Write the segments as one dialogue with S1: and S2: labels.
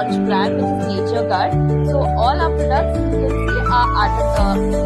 S1: launch brand, which is Nature Guard. So all our products you can see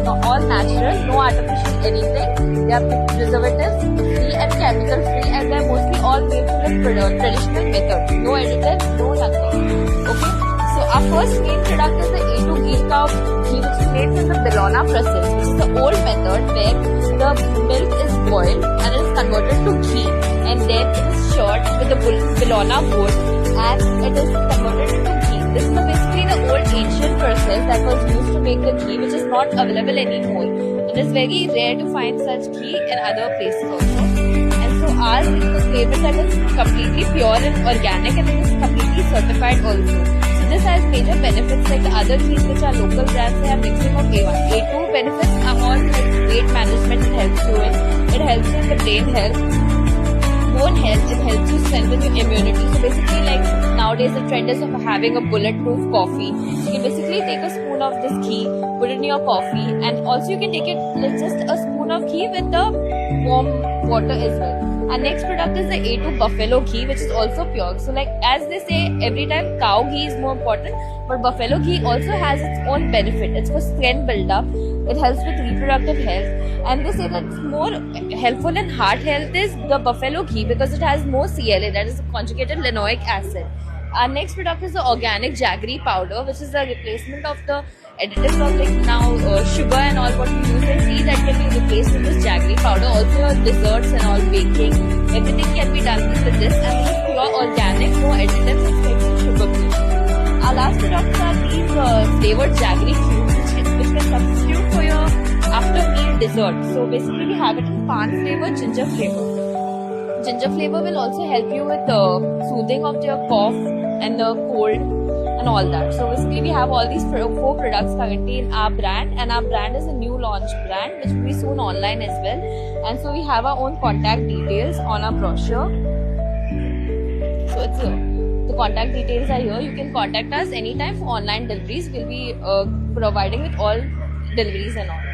S1: are all natural, no artificial anything. They are preservatives free and chemical free, and they're mostly all made from the traditional method. No additives, no nothing. Okay. So our first main product is the A2 ghee cow ghee, which is made from the Bellona process, which is the old method where the milk is boiled and it is converted to ghee, and then it is shot with the Bellona wood and it is converted into ghee. This is basically the old ancient process that was used to make the ghee, which is not available anymore. It is very rare to find such ghee in other places also. And so ours is the flavor that is completely pure and organic, and it is completely certified also. This has major benefits like the other ghees which are local brands. They have mixing of A1. A2 benefits are all like weight management, it helps you in. It helps you in the brain health, bone health, it helps you strengthen your immunity. So basically like nowadays the trend is of having a bulletproof coffee. So you can basically take a spoon of this ghee, put it in your coffee, and also you can take it like just a spoon of ghee with the warm water as well. Our next product is the A2 buffalo ghee, which is also pure. So like as they say, every time cow ghee is more important, but buffalo ghee also has its own benefit. It's for strength build-up. It helps with reproductive health. And they say that it's more helpful in heart health is the buffalo ghee because it has more CLA, that is conjugated linoleic acid. Our next product is the organic jaggery powder, which is the replacement of the additives of like now sugar and all what we use and see that can be replaced with this jaggery powder. Also your desserts and all baking, everything can be done with this, and this is pure organic, no additives except for sugar free. Our last products are these flavored jaggery cubes, which can substitute for your after meal dessert. So basically we have it in pan flavor, ginger flavor. Ginger flavor will also help you with the soothing of your cough and the cold and all that. So basically we have all these 4 products currently in our brand, and our brand is a new launch brand which will be soon online as well. And so we have our own contact details on our brochure. So it's the contact details are here. You can contact us anytime for online deliveries. We'll be providing with all deliveries and all.